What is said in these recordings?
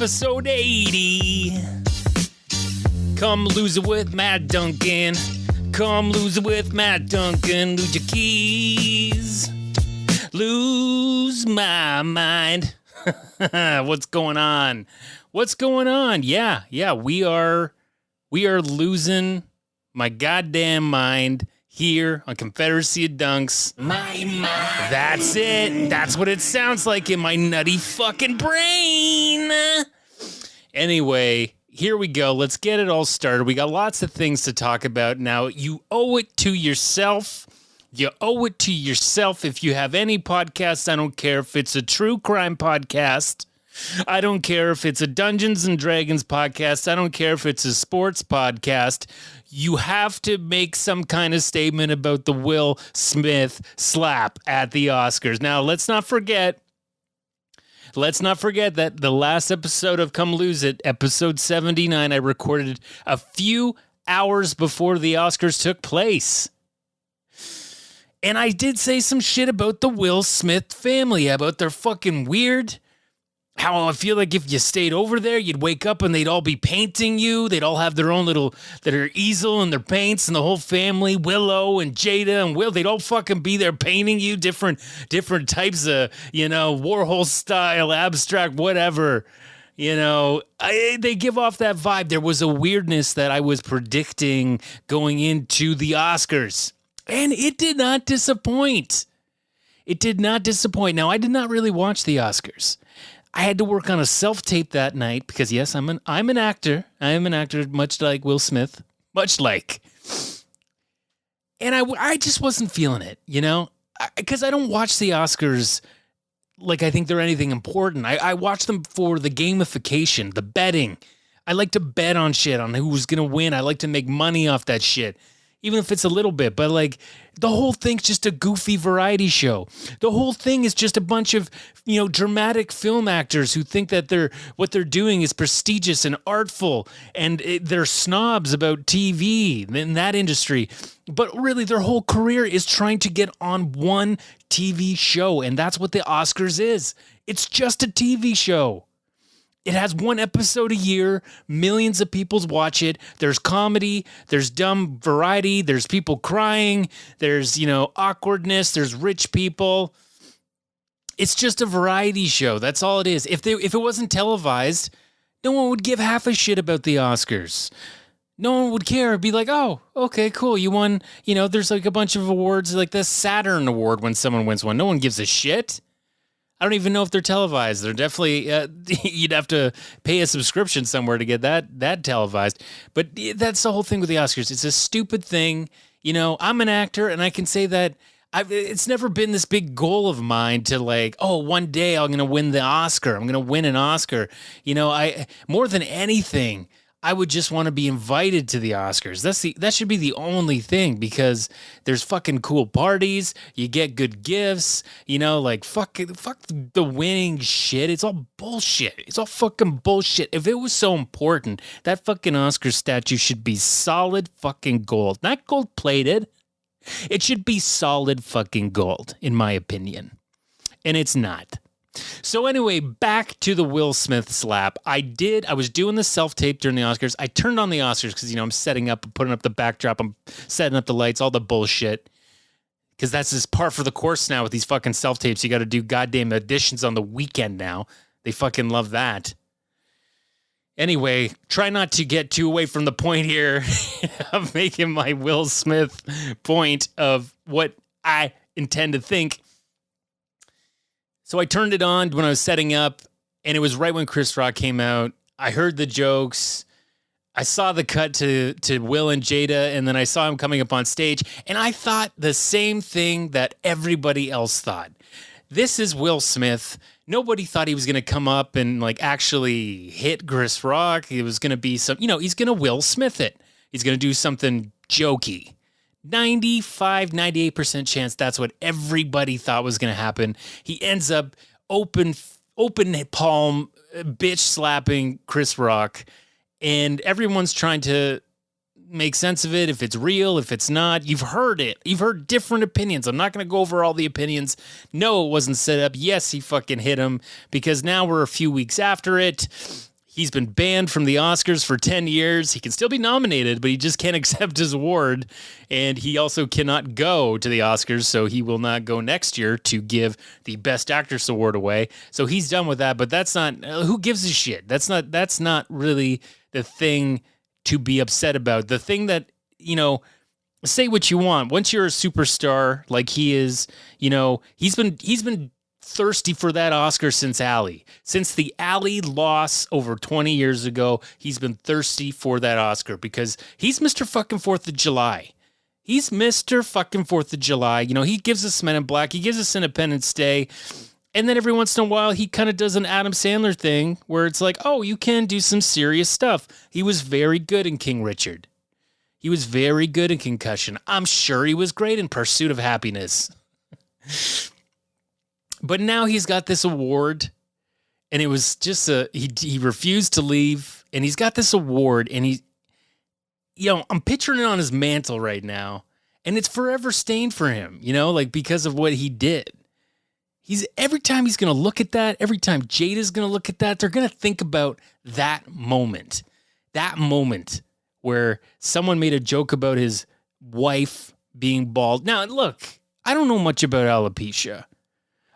episode 80. Come lose it with Matt Duncan. Come lose it with Matt Duncan. Lose your keys. Lose my mind. What's going on? What's going on? Yeah, we are losing my goddamn mind here on Confederacy of Dunks. My mind. That's it. That's what it sounds like in my nutty fucking brain. Anyway, here we go. Let's get it all started. We got lots of things to talk about now. You owe it to yourself. You owe it to yourself. If you have any podcast, I don't care if it's a true crime podcast. I don't care if it's a Dungeons and Dragons podcast. I don't care if it's a sports podcast. You have to make some kind of statement about the Will Smith slap at the Oscars. Now, let's not forget that the last episode of Come Lose It, episode 79, I recorded a few hours before the Oscars took place. And I did say some shit about the Will Smith family, about their fucking weird. How I feel like if you stayed over there, you'd wake up and they'd all be painting you. They'd all have their own their easel and their paints, and the whole family, Willow and Jada and Will, they'd all fucking be there painting you different types of, Warhol style, abstract, whatever. They give off that vibe. There was a weirdness that I was predicting going into the Oscars, and it did not disappoint. It did not disappoint. Now, I did not really watch the Oscars. I had to work on a self-tape that night because, yes, I'm an actor. I am an actor, much like Will Smith, much like. And I just wasn't feeling it, because I don't watch the Oscars like I think they're anything important. I watch them for the gamification, the betting. I like to bet on shit, on who's going to win. I like to make money off that shit, even if it's a little bit. But, the whole thing's just a goofy variety show. The whole thing is just a bunch of, dramatic film actors who think that what they're doing is prestigious and artful, and they're snobs about TV in that industry. But really, their whole career is trying to get on one TV show, and that's what the Oscars is. It's just a TV show. It has one episode a year. Millions of people watch it. There's comedy. There's dumb variety. There's people crying. There's, awkwardness. There's rich people. It's just a variety show. That's all it is. If it wasn't televised, no one would give half a shit about the Oscars. No one would care. It'd be like, oh, okay, cool. You won. There's a bunch of awards like the Saturn Award when someone wins one. No one gives a shit. I don't even know if they're televised. They're definitely, you'd have to pay a subscription somewhere to get that televised. But that's the whole thing with the Oscars. It's a stupid thing. I'm an actor, and I can say that it's never been this big goal of mine to one day I'm going to win the Oscar. I'm going to win an Oscar. More than anything, I would just want to be invited to the Oscars. That should be the only thing, because there's fucking cool parties. You get good gifts. Fuck the winning shit. It's all bullshit. It's all fucking bullshit. If it was so important, that fucking Oscar statue should be solid fucking gold, not gold plated. It should be solid fucking gold, in my opinion, and it's not. So anyway, back to the Will Smith slap. I was doing the self-tape during the Oscars. I turned on the Oscars because, I'm setting up, putting up the backdrop, I'm setting up the lights, all the bullshit. Because that's just par for the course now with these fucking self-tapes. You got to do goddamn auditions on the weekend now. They fucking love that. Anyway, try not to get too away from the point here of making my Will Smith point of what I intend to think. So I turned it on when I was setting up, and it was right when Chris Rock came out. I heard the jokes. I saw the cut to Will and Jada, and then I saw him coming up on stage, and I thought the same thing that everybody else thought. This is Will Smith. Nobody thought he was going to come up and actually hit Chris Rock. It was going to be he's going to Will Smith it. He's going to do something jokey. 98% chance that's what everybody thought was going to happen. He ends up open palm bitch slapping Chris Rock, and everyone's trying to make sense of it, if it's real, if it's not. You've heard it. You've heard different opinions. I'm not going to go over all the opinions. No, it wasn't set up. Yes, he fucking hit him, because now we're a few weeks after it. He's been banned from the Oscars for 10 years. He can still be nominated, but he just can't accept his award. And he also cannot go to the Oscars, so he will not go next year to give the Best Actress award away. So he's done with that, but that's not, who gives a shit? That's not really the thing to be upset about. The thing that, you know, say what you want. Once you're a superstar like he is, you know, he's been thirsty for that Oscar since Ally. Since the Ally loss over 20 years ago, he's been thirsty for that Oscar because he's Mr. fucking 4th of July. He's Mr. fucking 4th of July. You know, he gives us Men in Black. He gives us Independence Day. And then every once in a while, he kind of does an Adam Sandler thing where it's like, oh, you can do some serious stuff. He was very good in King Richard. He was very good in Concussion. I'm sure he was great in Pursuit of Happiness. But now he's got this award, and it was just he refused to leave, and he's got this award, and I'm picturing it on his mantle right now, and it's forever stained for him, you know, like because of what he did. Every time he's going to look at that, every time Jada's going to look at that, they're going to think about that moment where someone made a joke about his wife being bald. Now, look, I don't know much about alopecia.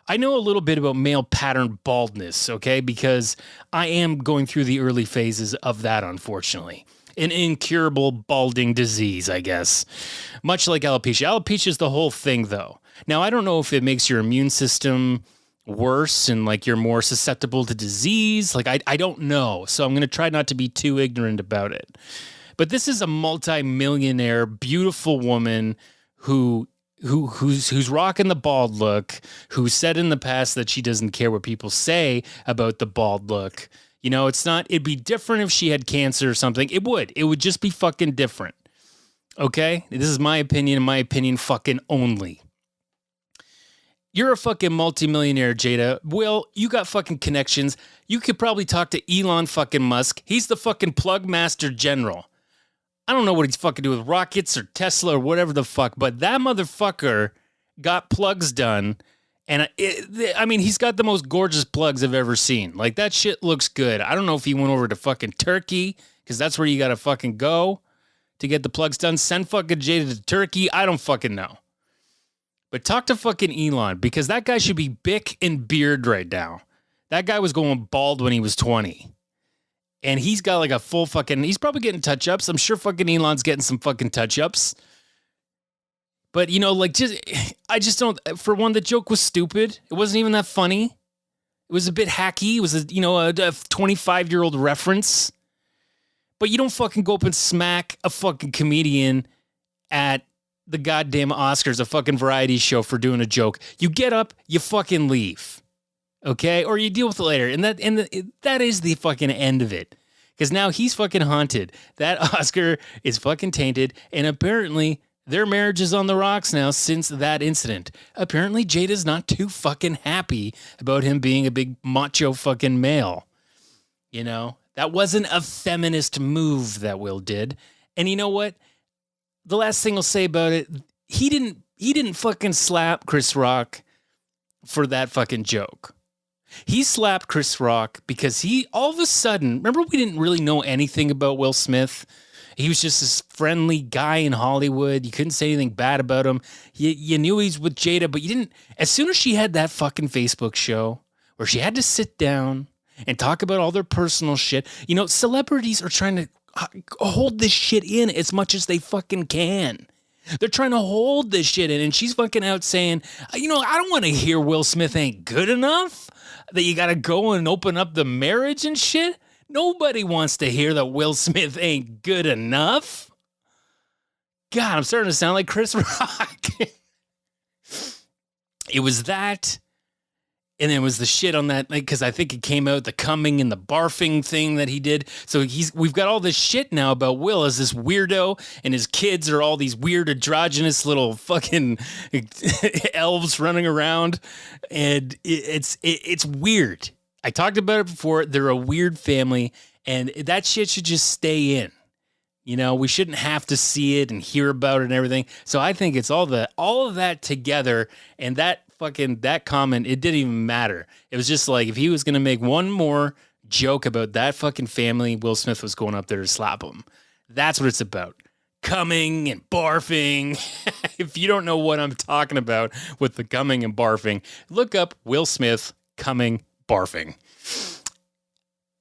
I know a little bit about male pattern baldness, okay, because I am going through the early phases of that, unfortunately. An incurable balding disease, I guess. Much like alopecia. Alopecia is the whole thing, though. Now, I don't know if it makes your immune system worse and, like, you're more susceptible to disease. Like, I don't know, so I'm going to try not to be too ignorant about it. But this is a multi-millionaire, beautiful woman who's rocking the bald look, who said in the past that she doesn't care what people say about the bald look. You know, it'd be different if she had cancer or something. It would just be fucking different. Okay? This is my opinion fucking only. You're a fucking multimillionaire, Jada. Will, you got fucking connections. You could probably talk to Elon fucking Musk. He's the fucking plug master general. I don't know what he's fucking doing with rockets or Tesla or whatever the fuck, but that motherfucker got plugs done. And he's got the most gorgeous plugs I've ever seen. Like, that shit looks good. I don't know if he went over to fucking Turkey, because that's where you got to fucking go to get the plugs done. Send fucking Jada to Turkey. I don't fucking know. But talk to fucking Elon, because that guy should be Bick and beard right now. That guy was going bald when he was 20. And he's got like a full fucking, he's probably getting touch-ups. I'm sure fucking Elon's getting some fucking touch-ups. But, you know, like, I just don't, for one, the joke was stupid. It wasn't even that funny. It was a bit hacky. It was a 25-year-old reference. But you don't fucking go up and smack a fucking comedian at the goddamn Oscars, a fucking variety show, for doing a joke. You get up, you fucking leave. Okay? Or you deal with it later. And that is the fucking end of it. Because now he's fucking haunted. That Oscar is fucking tainted. And apparently their marriage is on the rocks now since that incident. Apparently Jada's not too fucking happy about him being a big macho fucking male. You know? That wasn't a feminist move that Will did. And you know what? The last thing I'll say about it, he didn't fucking slap Chris Rock for that fucking joke. He slapped Chris Rock because he, all of a sudden, remember we didn't really know anything about Will Smith? He was just this friendly guy in Hollywood. You couldn't say anything bad about him. You knew he was with Jada, but you didn't, as soon as she had that fucking Facebook show where she had to sit down and talk about all their personal shit, you know, celebrities are trying to hold this shit in as much as they fucking can. They're trying to hold this shit in, and she's fucking out saying, you know, I don't want to hear Will Smith ain't good enough, that you got to go and open up the marriage and shit. Nobody wants to hear that Will Smith ain't good enough. God, I'm starting to sound like Chris Rock. It was that. And it was the shit on that, because I think it came out, the coming and the barfing thing that he did. So we've got all this shit now about Will as this weirdo, and his kids are all these weird androgynous little fucking elves running around. And it's weird. I talked about it before. They're a weird family, and that shit should just stay in. You know, we shouldn't have to see it and hear about it and everything. So I think it's all of that together, and that comment, it didn't even matter. It was just like, if he was going to make one more joke about that fucking family. Will Smith was going up there to slap him. That's what it's about. Coming and barfing. If you don't know what I'm talking about with the coming and barfing, look up Will Smith coming barfing.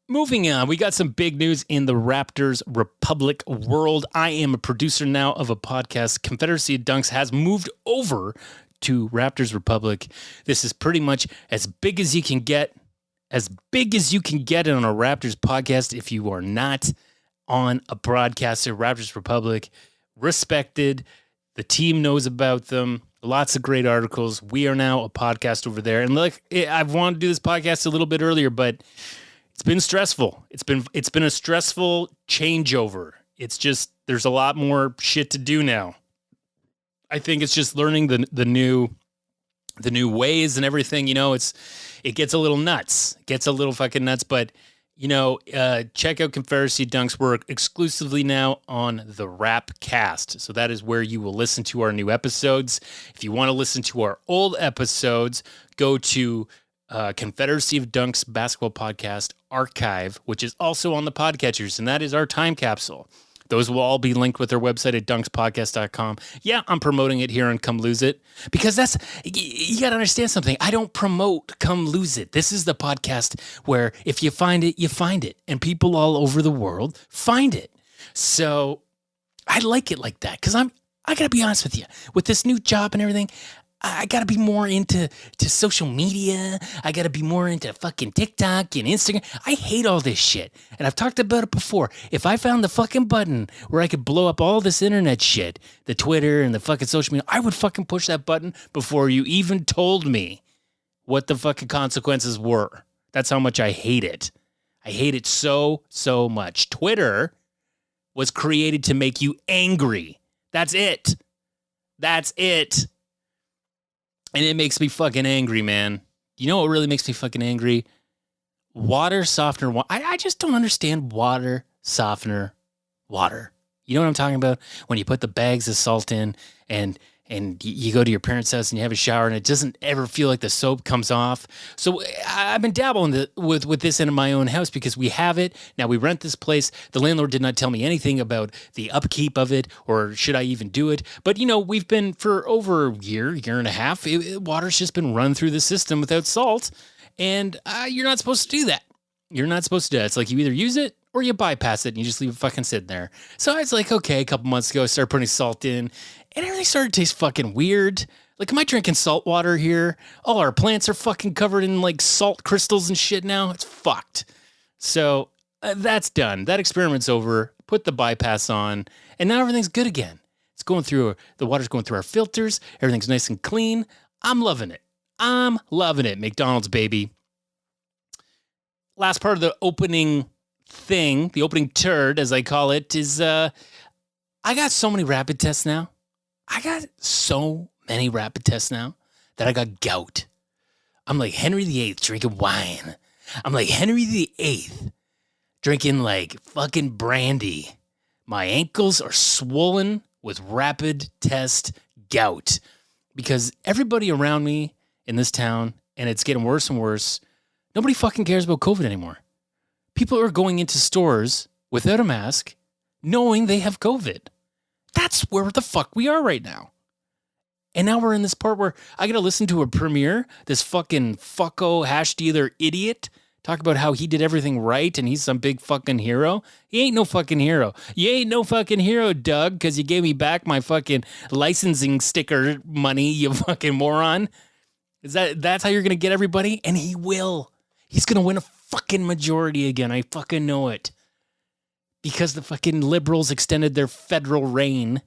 Moving on, we got some big news in the Raptors Republic world. I am a producer now of a podcast. Confederacy of Dunks has moved over to Raptors Republic. This is pretty much as big as you can get. As big as you can get on a Raptors podcast if you are not on a broadcaster. Raptors Republic, respected. The team knows about them. Lots of great articles. We are now a podcast over there. And look, I've wanted to do this podcast a little bit earlier, but it's been stressful. It's been a stressful changeover. It's just, there's a lot more shit to do now. I think it's just learning the new ways and everything. You know, it gets a little nuts. It gets a little fucking nuts, but you know, check out Confederacy Dunks. We're exclusively now on the Rapcast. So that is where you will listen to our new episodes. If you want to listen to our old episodes, go to Confederacy of Dunks Basketball Podcast Archive, which is also on the podcatchers, and that is our time capsule. Those will all be linked with our website at dunkspodcast.com. Yeah, I'm promoting it here on Come Lose It because you got to understand something. I don't promote Come Lose It. This is the podcast where if you find it, you find it. And people all over the world find it. So I like it like that because I got to be honest with you. With this new job and everything, I got to be more into social media. I got to be more into fucking TikTok and Instagram. I hate all this shit. And I've talked about it before. If I found the fucking button where I could blow up all this internet shit, the Twitter and the fucking social media, I would fucking push that button before you even told me what the fucking consequences were. That's how much I hate it. I hate it so much. Twitter was created to make you angry. That's it. That's it. And it makes me fucking angry, man. You know what really makes me fucking angry? Water softener. I just don't understand water softener water. You know what I'm talking about? When you put the bags of salt in and you go to your parents' house and you have a shower and it doesn't ever feel like the soap comes off. So I've been dabbling with this in my own house because we have it. Now we rent this place. The landlord did not tell me anything about the upkeep of it or should I even do it. But, you know, we've been for over a year and a half. Water's just been run through the system without salt. And you're not supposed to do that. You're not supposed to do that. It's like you either use it or you bypass it and you just leave it fucking sitting there. So I was like, okay, a couple months ago, I started putting salt in and everything started to taste fucking weird. Like, am I drinking salt water here? All our plants are fucking covered in like salt crystals and shit now. It's fucked. So that's done. That experiment's over. Put the bypass on and now everything's good again. It's going through, the water's going through our filters. Everything's nice and clean. I'm loving it. I'm loving it. McDonald's, baby. Last part of the opening thing, the opening turd, as I call it, is I got so many rapid tests now. I got so many rapid tests now that I got gout. I'm like Henry VIII drinking wine. I'm like Henry VIII drinking like fucking brandy. My ankles are swollen with rapid test gout because everybody around me in this town, and it's getting worse and worse, nobody fucking cares about COVID anymore. People are going into stores without a mask, knowing they have COVID. That's where the fuck we are right now. And now we're in this part where I got to listen to a premiere, this fucking fucko hash dealer idiot, talk about how he did everything right and he's some big fucking hero. He ain't no fucking hero. You ain't no fucking hero, Doug, because you gave me back my fucking licensing sticker money, you fucking moron. That's how you're going to get everybody? And he will. He's going to win a fucking majority again. I fucking know it. Because the fucking liberals extended their federal reign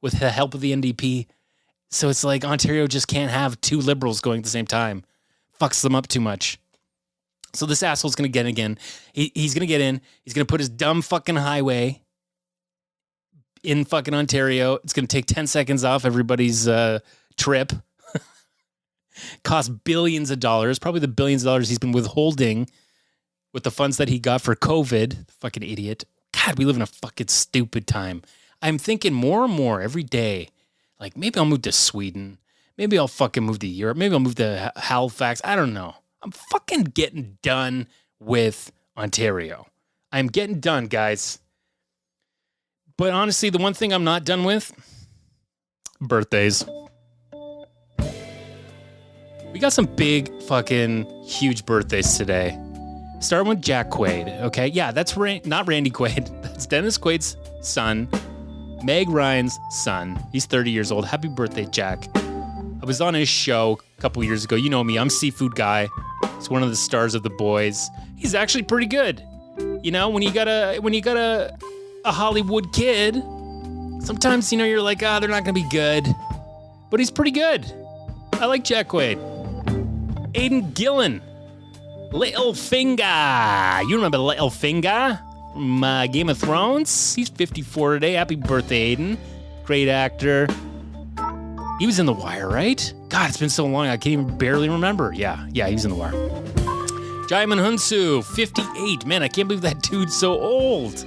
with the help of the NDP. So it's like Ontario just can't have two liberals going at the same time. Fucks them up too much. So this asshole's going to get in again. He's going to get in. He's going to put his dumb fucking highway in fucking Ontario. It's going to take 10 seconds off everybody's trip. Cost billions of dollars. Probably the billions of dollars he's been withholding with the funds that he got for COVID. Fucking idiot. God, we live in a fucking stupid time. I'm thinking more and more every day, like maybe I'll move to Sweden. Maybe I'll fucking move to Europe. Maybe I'll move to Halifax. I don't know. I'm fucking getting done with Ontario. I'm getting done, guys. But honestly, the one thing I'm not done with, birthdays. We got some big fucking huge birthdays today. Starting with Jack Quaid, okay? Yeah, that's not Randy Quaid. That's Dennis Quaid's son, Meg Ryan's son. He's 30 years old. Happy birthday, Jack. I was on his show a couple years ago. You know me, I'm seafood guy. He's one of the stars of The Boys. He's actually pretty good. You know, when you got a Hollywood kid, sometimes, you know, you're like, they're not gonna be good. But he's pretty good. I like Jack Quaid. Aidan Gillen. Little Finger. You remember Little Finger from Game of Thrones? He's 54 today. Happy birthday, Aiden. Great actor. He was in The Wire, right? God, it's been so long, I can't even barely remember. Yeah, he was in The Wire. Jaimin Hunsu, 58. Man, I can't believe that dude's so old.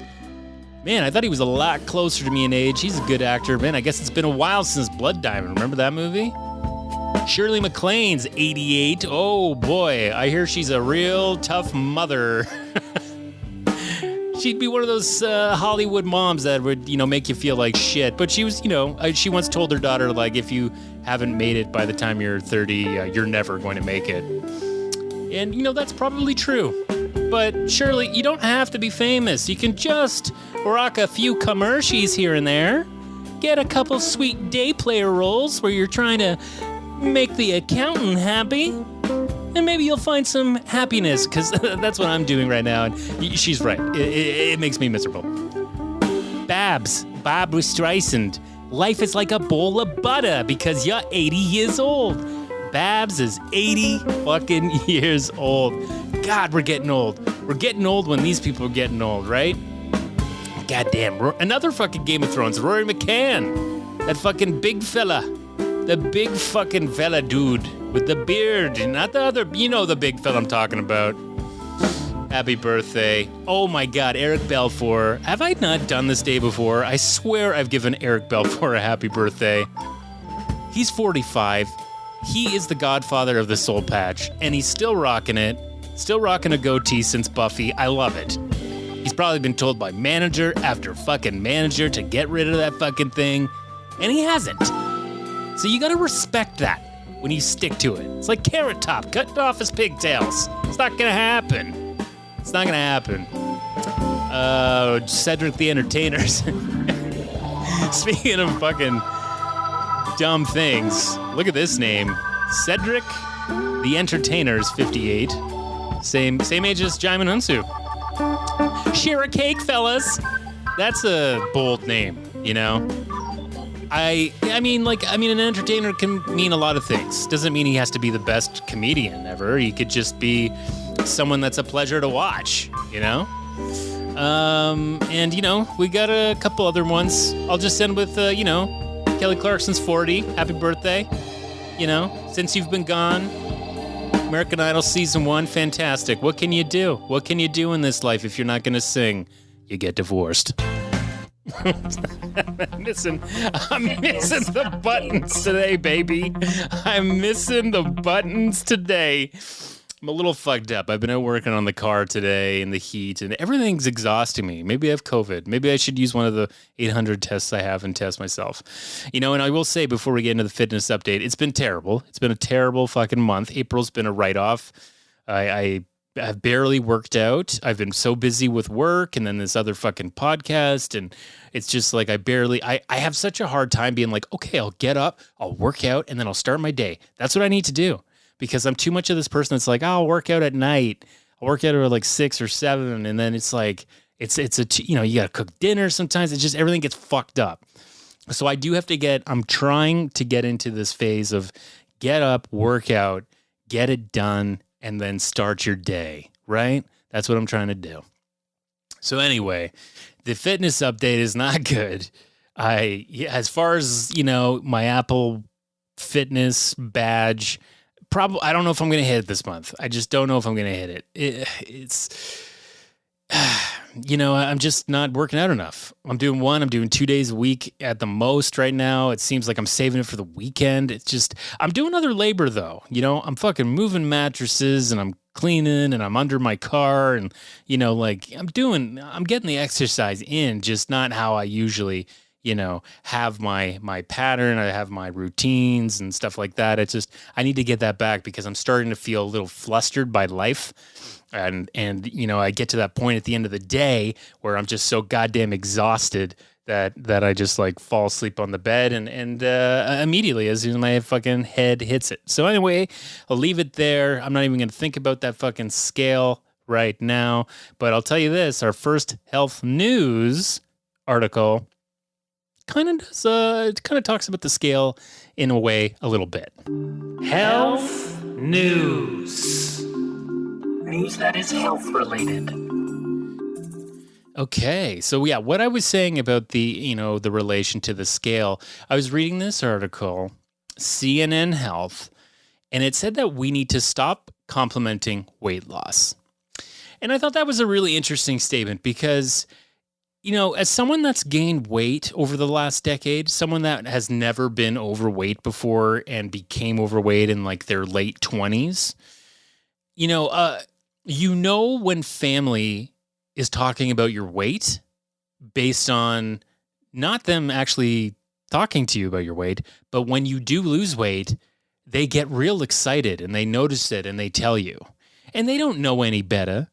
Man, I thought he was a lot closer to me in age. He's a good actor. Man, I guess it's been a while since Blood Diamond. Remember that movie? Shirley MacLaine's 88. Oh, boy. I hear she's a real tough mother. She'd be one of those Hollywood moms that would, you know, make you feel like shit. But she was, you know, she once told her daughter, like, if you haven't made it by the time you're 30, you're never going to make it. And, you know, that's probably true. But Shirley, you don't have to be famous. You can just rock a few commercials here and there. Get a couple sweet day player roles where you're trying to make the accountant happy. And maybe you'll find some happiness, because that's what I'm doing right now. And she's right. It makes me miserable. Barbra Streisand. Life is like a bowl of butter because you're 80 years old. Babs is 80 fucking years old. God, we're getting old. We're getting old when these people are getting old, right? Goddamn. Another fucking Game of Thrones. Rory McCann. That fucking big fella. The big fucking fella dude with the beard. Not the other, you know the big fella I'm talking about. Happy birthday. Oh my God, Eric Balfour. Have I not done this day before? I swear I've given Eric Balfour a happy birthday. He's 45. He is the godfather of the soul patch, and he's still rocking it. Still rocking a goatee since Buffy. I love it. He's probably been told by manager after fucking manager to get rid of that fucking thing, and he hasn't. So you gotta respect that when you stick to it. It's like Carrot Top cutting off his pigtails. It's not gonna happen. It's not gonna happen. Cedric the Entertainer's. Speaking of fucking dumb things, look at this name. Cedric the Entertainer's 58. Same age as Jaimin Hunsu. Share a cake, fellas. That's a bold name, you know? I mean, an entertainer can mean a lot of things. Doesn't mean he has to be the best comedian ever. He could just be someone that's a pleasure to watch, you know? And, you know, we got a couple other ones. I'll just end with, you know, Kelly Clarkson's 40. Happy birthday. You know, since you've been gone. American Idol Season 1, fantastic. What can you do? What can you do in this life if you're not going to sing? You get divorced. I'm missing the buttons today, baby. I'm missing the buttons today. I'm a little fucked up. I've been out working on the car today in the heat, and everything's exhausting me. Maybe I have COVID. Maybe I should use one of the 800 tests I have and test myself. You know, and I will say before we get into the fitness update, it's been terrible. It's been a terrible fucking month. April's been a write-off. I've barely worked out. I've been so busy with work and then this other fucking podcast. And it's just like I have such a hard time being like, okay, I'll get up, I'll work out, and then I'll start my day. That's what I need to do. Because I'm too much of this person that's like, oh, I'll work out at night. I'll work out at like 6 or 7. And then it's like, it's you know, you got to cook dinner sometimes. It's just everything gets fucked up. So I do have to I'm trying to get into this phase of get up, work out, get it done, and then start your day, right? That's what I'm trying to do. So anyway, the fitness update is not good. As far as, you know, my Apple Fitness badge, probably, I don't know if I'm going to hit it this month. I just don't know if I'm going to hit it. It's, you know, I'm just not working out enough. I'm doing 2 days a week at the most right now. It seems like I'm saving it for the weekend. It's just, I'm doing other labor though. You know, I'm fucking moving mattresses and I'm cleaning and I'm under my car and, like I'm getting the exercise in, just not how I usually, have my pattern. I have my routines and stuff like that. It's just, I need to get that back because I'm starting to feel a little flustered by life. And I get to that point at the end of the day where I'm just so goddamn exhausted that I just like fall asleep on the bed and immediately as soon as my fucking head hits it. So anyway, I'll leave it there. I'm not even going to think about that fucking scale right now, but I'll tell you this, our first health news article kind of talks about the scale in a way a little bit. Health news. News that is health related. Okay, so yeah, what I was saying about the relation to the scale, I was reading this article, CNN Health, and it said that we need to stop complimenting weight loss. And I thought that was a really interesting statement because, as someone that's gained weight over the last decade, someone that has never been overweight before and became overweight in like their late 20s, when family is talking about your weight based on not them actually talking to you about your weight, but when you do lose weight, they get real excited and they notice it and they tell you. And they don't know any better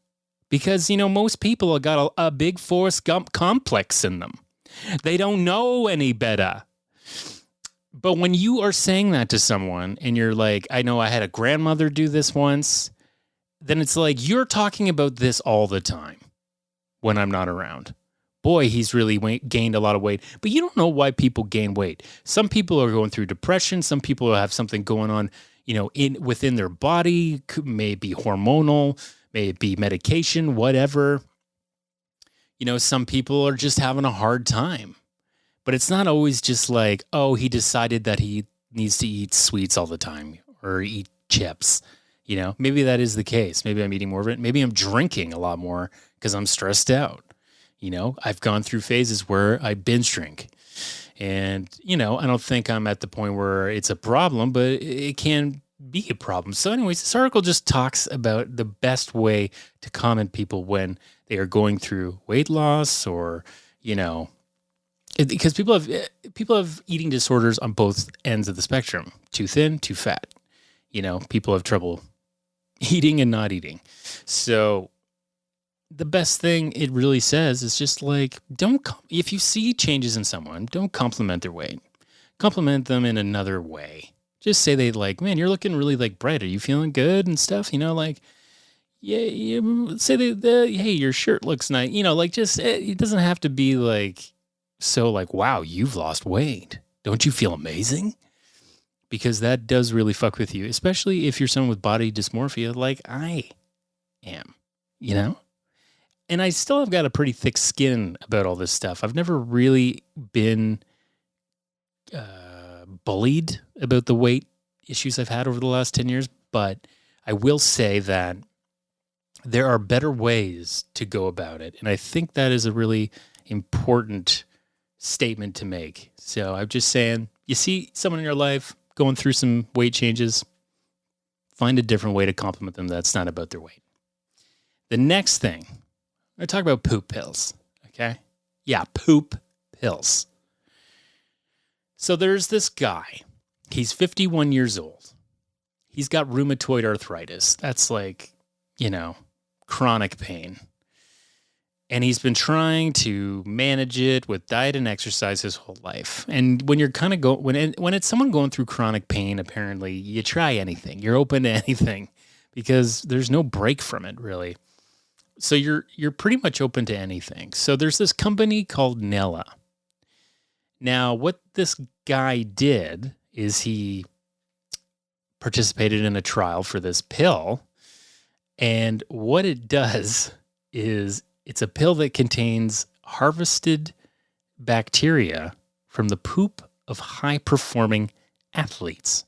because, most people have got a big Forrest Gump complex in them. They don't know any better. But when you are saying that to someone and you're like, I know I had a grandmother do this once, then it's like you're talking about this all the time. When I'm not around. Boy, he's really gained a lot of weight. But you don't know why people gain weight. Some people are going through depression. Some people have something going on, within their body. May it be hormonal, may it be medication, whatever. Some people are just having a hard time. But it's not always just like, oh, he decided that he needs to eat sweets all the time or eat chips. Maybe that is the case. Maybe I'm eating more of it. Maybe I'm drinking a lot more because I'm stressed out. I've gone through phases where I binge drink. And, I don't think I'm at the point where it's a problem, but it can be a problem. So anyways, this article just talks about the best way to comment people when they are going through weight loss or, because people have eating disorders on both ends of the spectrum. Too thin, too fat. People have trouble eating and not eating. So the best thing it really says is just like, if you see changes in someone, don't compliment their weight. Compliment them in another way. Just say man, you're looking really bright. Are you feeling good and stuff? Say hey, your shirt looks nice. It doesn't have to be so wow, you've lost weight. Don't you feel amazing? Because that does really fuck with you, especially if you're someone with body dysmorphia like I am, And I still have got a pretty thick skin about all this stuff. I've never really been bullied about the weight issues I've had over the last 10 years, but I will say that there are better ways to go about it. And I think that is a really important statement to make. So I'm just saying, you see someone in your life going through some weight changes, find a different way to compliment them that's not about their weight. The next thing, I'm going to talk about poop pills, okay? Yeah, poop pills. So there's this guy. He's 51 years old. He's got rheumatoid arthritis. That's chronic pain. And he's been trying to manage it with diet and exercise his whole life. And when you're kind of when it's someone going through chronic pain, apparently you try anything. You're open to anything because there's no break from it, really. So you're pretty much open to anything. So there's this company called Nella. Now, what this guy did is he participated in a trial for this pill. And what it does is it's a pill that contains harvested bacteria from the poop of high-performing athletes.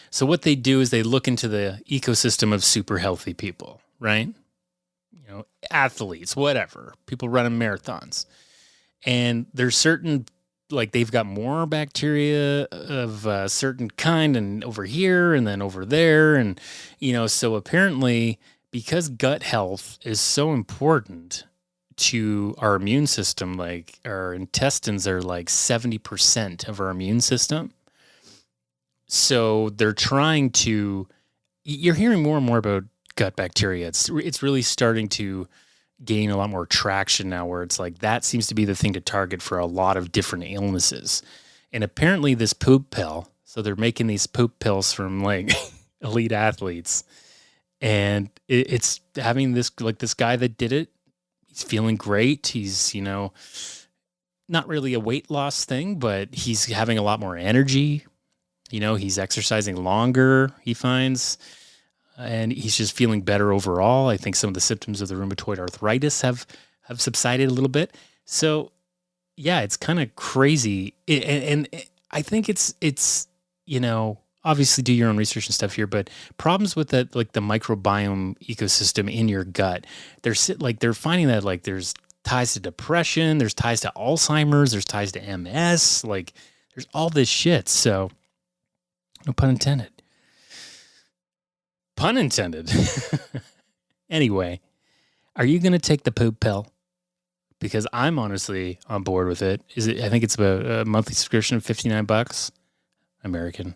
So what they do is they look into the ecosystem of super healthy people, right? Athletes, whatever, people running marathons. And there's certain like they've got more bacteria of a certain kind and over here and then over there. And, so apparently because gut health is so important to our immune system, like our intestines are like 70% of our immune system. So they're trying to, you're hearing more and more about gut bacteria. It's really starting to gain a lot more traction now, where it's like that seems to be the thing to target for a lot of different illnesses. And apparently this poop pill, so they're making these poop pills from like elite athletes, and it's having this guy that did it. He's feeling great. He's, not really a weight loss thing, but he's having a lot more energy. He's exercising longer, he finds, and he's just feeling better overall. I think some of the symptoms of the rheumatoid arthritis have subsided a little bit. So, yeah, it's kind of crazy. And I think it's obviously do your own research and stuff here, but problems with that, like the microbiome ecosystem in your gut, they're finding that like there's ties to depression, there's ties to Alzheimer's, there's ties to MS, like there's all this shit. So, no pun intended. Pun intended. Anyway, are you going to take the poop pill? Because I'm honestly on board with it. I think it's about a monthly subscription of $59 American.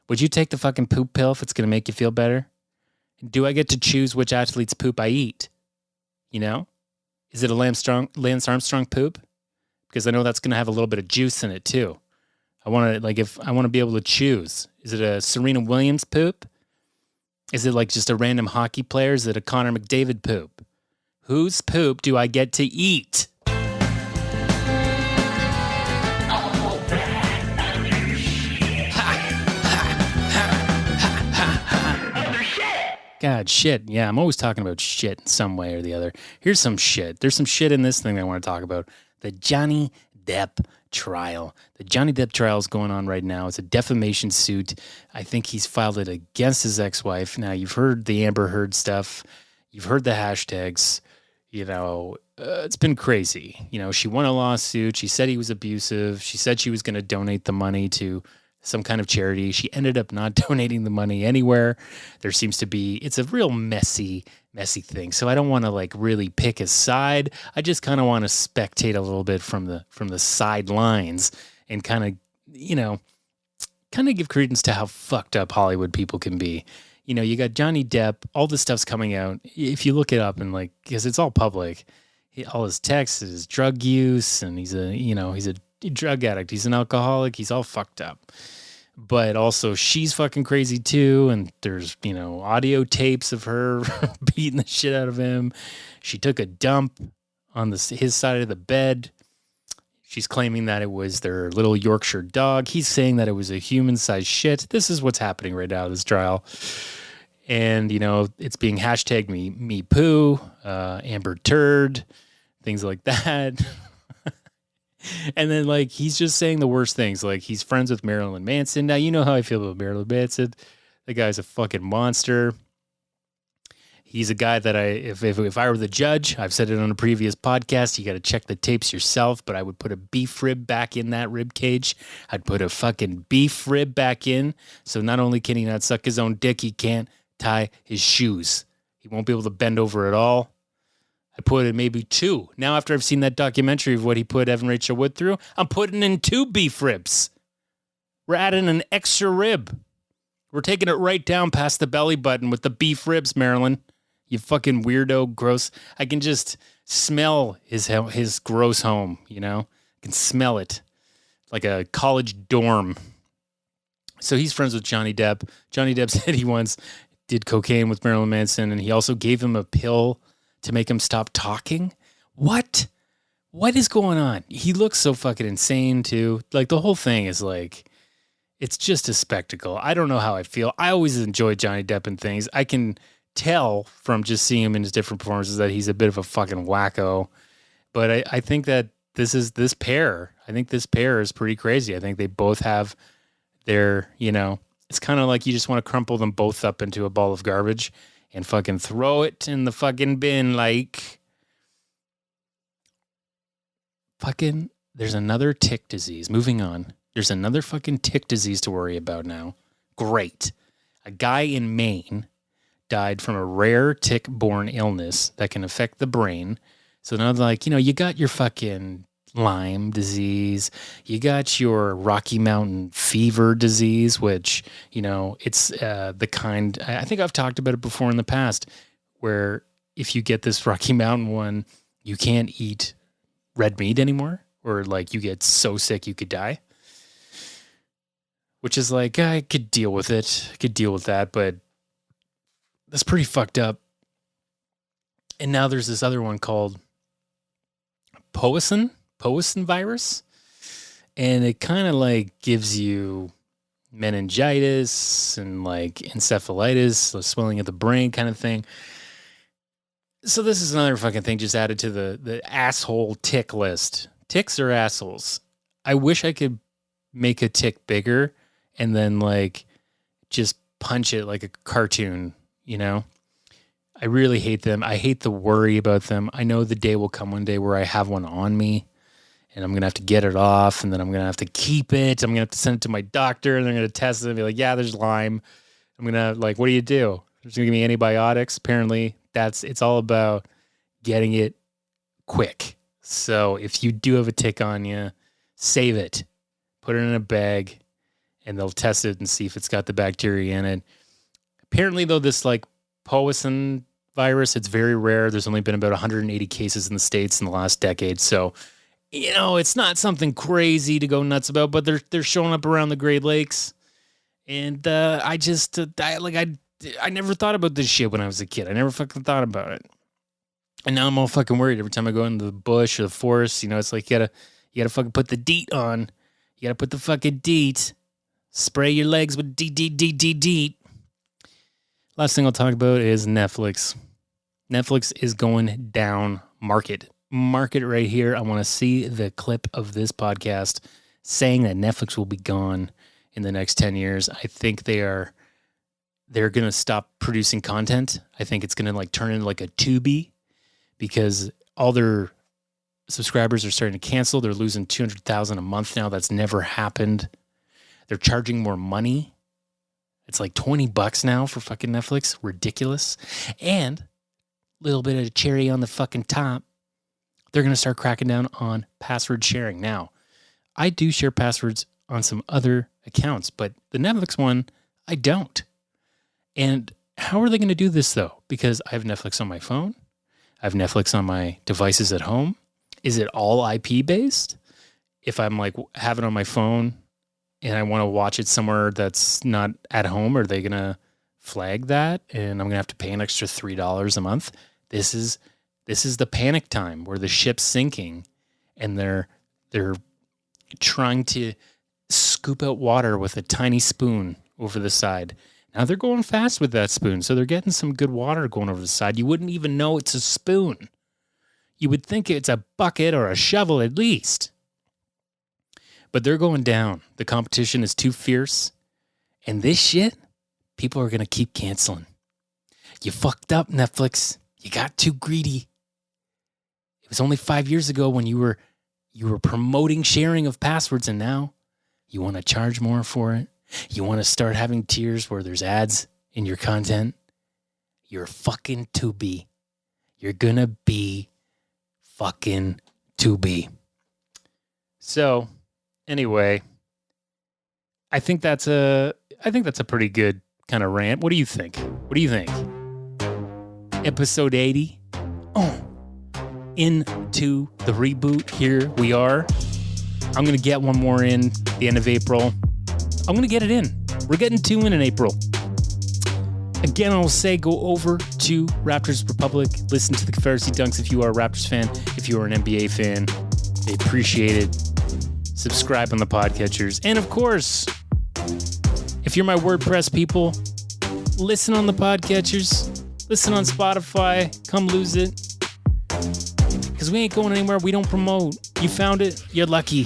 Would you take the fucking poop pill if it's going to make you feel better? Do I get to choose which athlete's poop I eat? Is it a Lance Armstrong poop? Because I know that's going to have a little bit of juice in it too. I want to be able to choose. Is it a Serena Williams poop? Is it like just a random hockey player? Is it a Connor McDavid poop? Whose poop do I get to eat? God, shit. Yeah, I'm always talking about shit in some way or the other. Here's some shit. There's some shit in this thing that I want to talk about. The Johnny Depp trial. The Johnny Depp trial is going on right now. It's a defamation suit. I think he's filed it against his ex-wife. Now, you've heard the Amber Heard stuff. You've heard the hashtags. It's been crazy. She won a lawsuit. She said he was abusive. She said she was going to donate the money to some kind of charity. She ended up not donating the money anywhere. There seems to be, it's a real messy thing. So I don't want to like really pick a side. I just kind of want to spectate a little bit from the sidelines and kind of give credence to how fucked up Hollywood people can be. You got Johnny Depp, all this stuff's coming out. If you look it up and because it's all public, all his texts, his drug use, and he's a drug addict. He's an alcoholic. He's all fucked up. But also she's fucking crazy too. And there's, audio tapes of her beating the shit out of him. She took a dump on his side of the bed. She's claiming that it was their little Yorkshire dog. He's saying that it was a human-sized shit. This is what's happening right now in this trial. And, it's being hashtagged me poo, Amber Turd, things like that. And then, he's just saying the worst things. He's friends with Marilyn Manson. Now, you know how I feel about Marilyn Manson. The guy's a fucking monster. He's a guy that if I were the judge, I've said it on a previous podcast, you got to check the tapes yourself, but I would put a beef rib back in that rib cage. I'd put a fucking beef rib back in. So not only can he not suck his own dick, he can't tie his shoes. He won't be able to bend over at all. I put in maybe 2. Now, after I've seen that documentary of what he put Evan Rachel Wood through, I'm putting in 2 beef ribs. We're adding an extra rib. We're taking it right down past the belly button with the beef ribs, Marilyn. You fucking weirdo, gross. I can just smell his gross home, I can smell it like a college dorm. So he's friends with Johnny Depp. Johnny Depp said he once did cocaine with Marilyn Manson, and he also gave him a pill to make him stop talking. What is going on? He looks so fucking insane too. The whole thing is it's just a spectacle. I don't know how I feel. I always enjoy Johnny Depp and things. I can tell from just seeing him in his different performances that he's a bit of a fucking wacko. But I think that this pair is pretty crazy. I think they both have their, it's kind of like you just want to crumple them both up into a ball of garbage and fucking throw it in the fucking bin fucking there's another tick disease. Moving on. There's another fucking tick disease to worry about now. Great. A guy in Maine died from a rare tick-borne illness that can affect the brain. So now, like, you know, you got your fucking Lyme disease, you got your Rocky Mountain fever disease, which, you know, it's the kind, I think I've talked about it before in the past, where if you get this Rocky Mountain one, you can't eat red meat anymore, or like you get so sick you could die. Which is like, I could deal with it. I could deal with that, but that's pretty fucked up. And now there's this other one called Powassan virus. And it kind of like gives you meningitis and like encephalitis, the swelling of the brain kind of thing. So this is another fucking thing just added to the asshole tick list. Ticks are assholes. I wish I could make a tick bigger and then like just punch it like a cartoon, you know? I really hate them. I hate the worry about them. I know the day will come one day where I have one on me and I'm going to have to get it off, and then I'm going to have to keep it. I'm going to have to send it to my doctor, and they're going to test it and be like, yeah, there's Lyme. I'm going to like, what do you do? There's going to give me antibiotics. Apparently it's all about getting it quick. So if you do have a tick on you, save it, put it in a bag, and they'll test it and see if it's got the bacteria in it. Apparently, though, this like Powassan virus, it's very rare. There's only been about 180 cases in the States in the last decade. So, you know, it's not something crazy to go nuts about, but they're showing up around the Great Lakes. And I never thought about this shit when I was a kid. I never fucking thought about it. And now I'm all fucking worried every time I go into the bush or the forest. You know, it's like you gotta fucking put the DEET on. You gotta put the fucking DEET. Spray your legs with DEET. Last thing I'll talk about is Netflix. Netflix is going down market. Market right here. I want to see the clip of this podcast saying that Netflix will be gone in the next 10 years. I think they're going to stop producing content. I think it's going to like turn into like a Tubi, because all their subscribers are starting to cancel. They're losing 200,000 a month now. That's never happened. They're charging more money. It's like $20 now for fucking Netflix. Ridiculous. And a little bit of a cherry on the fucking top, they're going to start cracking down on password sharing. Now, I do share passwords on some other accounts, but the Netflix one, I don't. And how are they going to do this, though? Because I have Netflix on my phone. I have Netflix on my devices at home. Is it all IP-based? If I'm like have it on my phone and I want to watch it somewhere that's not at home, are they going to flag that? And I'm going to have to pay an extra $3 a month. This is the panic time where the ship's sinking and they're trying to scoop out water with a tiny spoon over the side. Now they're going fast with that spoon, so they're getting some good water going over the side. You wouldn't even know it's a spoon. You would think it's a bucket or a shovel at least. But they're going down. The competition is too fierce. And this shit, people are going to keep canceling. You fucked up, Netflix. You got too greedy. It was only 5 years ago when you were promoting sharing of passwords, and now you want to charge more for it. You want to start having tiers where there's ads in your content. You're fucking Tubi. You're going to be fucking Tubi. So, anyway, I think that's a pretty good kind of rant. What do you think? Episode 80. Oh, into the reboot. Here we are. I'm going to get one more in the end of April. I'm going to get it in. We're getting 2 in April. Again, I'll say go over to Raptors Republic. Listen to the Confederacy Dunks if you are a Raptors fan. If you are an NBA fan, they appreciate it. Subscribe on the podcatchers. And of course, if you're my WordPress people, listen on the podcatchers. Listen on Spotify. Come lose it. Because we ain't going anywhere. We don't promote. You found it. You're lucky.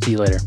See you later.